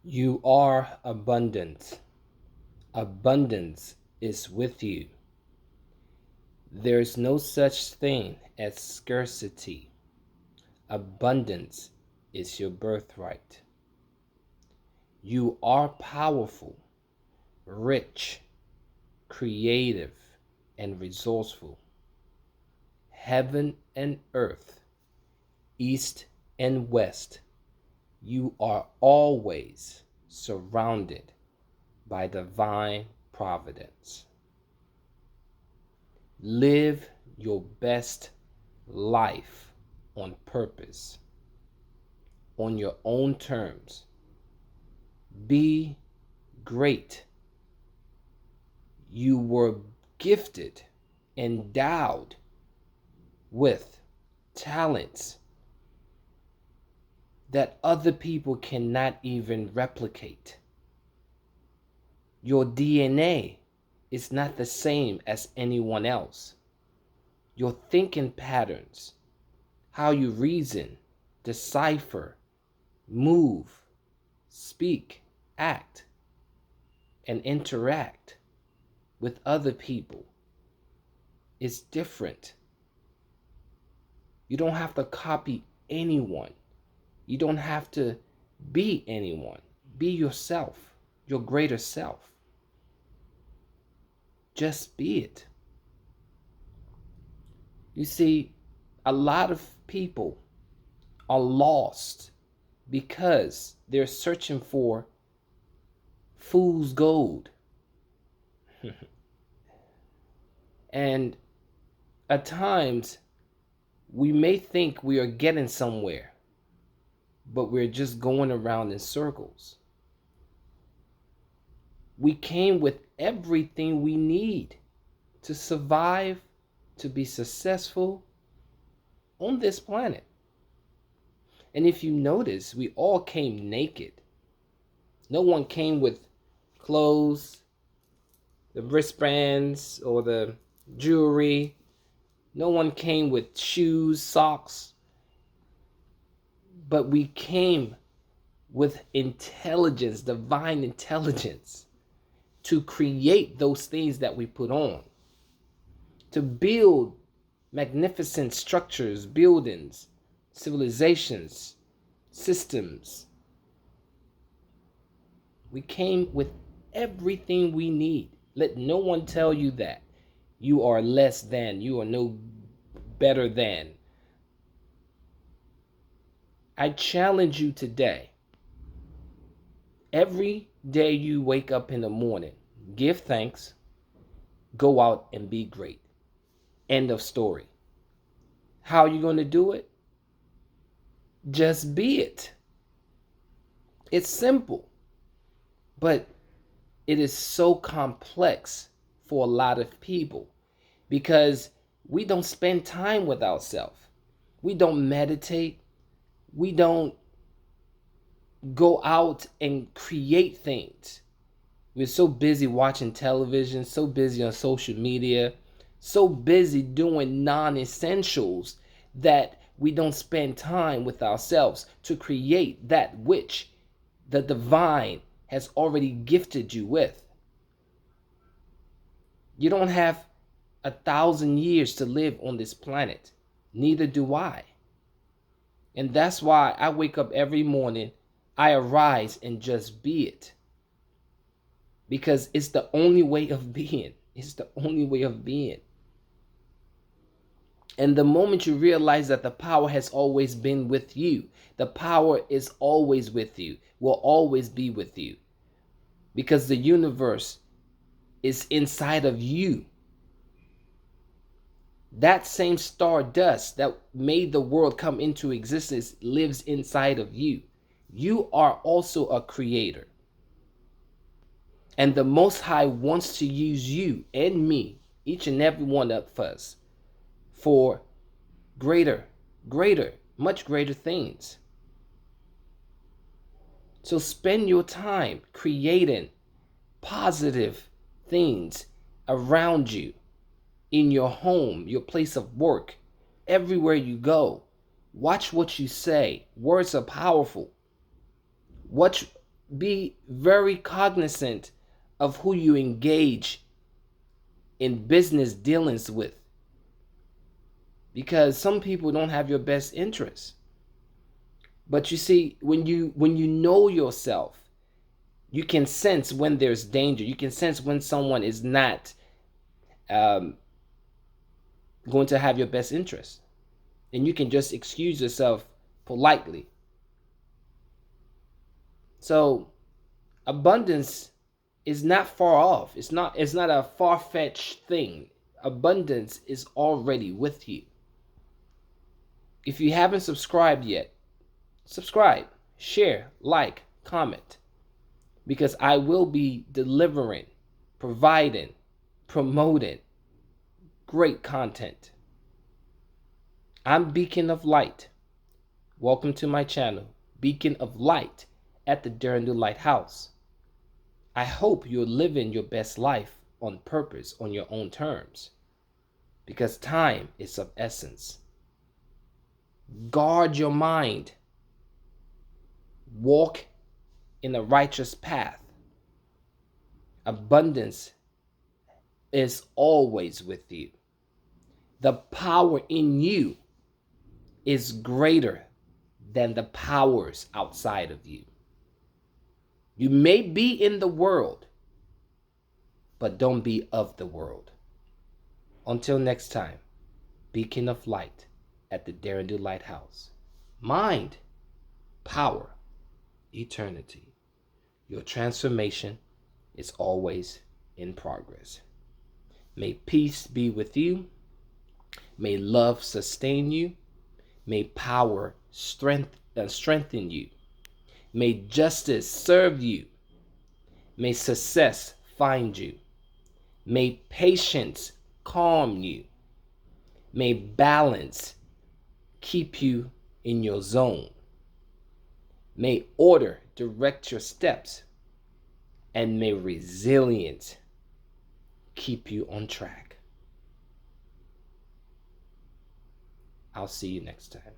You are abundant. Abundance is with you. There is no such thing as scarcity. Abundance is your birthright. You are powerful, rich, creative, and resourceful. Heaven and earth, east and west, you are always surrounded by divine providence. Live your best life on purpose, on your own terms. Be great. You were gifted, endowed with talents that other people cannot even replicate. Your DNA is not the same as anyone else. Your thinking patterns, how you reason, decipher, move, speak, act, and interact with other people is different. You don't have to copy anyone. You don't have to be anyone. Be yourself, your greater self. Just be it. You see, a lot of people are lost because they're searching for fool's gold. And at times, we may think we are getting somewhere, but we're just going around in circles. We came with everything we need to survive, to be successful on this planet. And if you notice, we all came naked. No one came with clothes, the wristbands, or the jewelry. No one came with shoes, socks. But we came with intelligence, divine intelligence, to create those things that we put on, to build magnificent structures, buildings, civilizations, systems. We came with everything we need. Let no one tell you that you are less than, you are no better than. I challenge you today. Every day you wake up in the morning, give thanks, go out and be great. End of story. How are you going to do it? Just be it. It's simple, but it is so complex for a lot of people because we don't spend time with ourselves. We don't meditate. We don't go out and create things. We're so busy watching television, so busy on social media, so busy doing non-essentials that we don't spend time with ourselves to create that which the divine has already gifted you with. You don't have 1,000 years to live on this planet. Neither do I. And that's why I wake up every morning, I arise and just be it. Because it's the only way of being. It's the only way of being. And the moment you realize that the power has always been with you, the power is always with you, will always be with you. Because the universe is inside of you. That same stardust that made the world come into existence lives inside of you. You are also a creator. And the Most High wants to use you and me, each and every one of us, for greater, much greater things. So spend your time creating positive things around you, in your home, your place of work, everywhere you go. Watch what you say. Words are powerful. Watch be very cognizant of who you engage in business dealings with, because some people don't have your best interests. But you see, when you know yourself, you can sense when there's danger. You can sense when someone is not going to have your best interest, and you can just excuse yourself politely. So abundance is not far off. It's not a far-fetched thing. Abundance is already with you. If you haven't subscribed yet, subscribe, share, like, comment, because I will be delivering, providing, promoting great content. I'm Beacon of Light. Welcome to my channel, Beacon of Light at the Derringdo Lighthouse. I hope you're living your best life on purpose, on your own terms, because time is of essence. Guard your mind. Walk in a righteous path. Abundance is always with you. The power in you is greater than the powers outside of you. You may be in the world, but don't be of the world. Until next time, Beacon of Light at the Derringdo Lighthouse. Mind, power, eternity. Your transformation is always in progress. May peace be with you. May love sustain you. May power strengthen you. May justice serve you. May success find you. May patience calm you. May balance keep you in your zone. May order direct your steps. And may resilience keep you on track. I'll see you next time.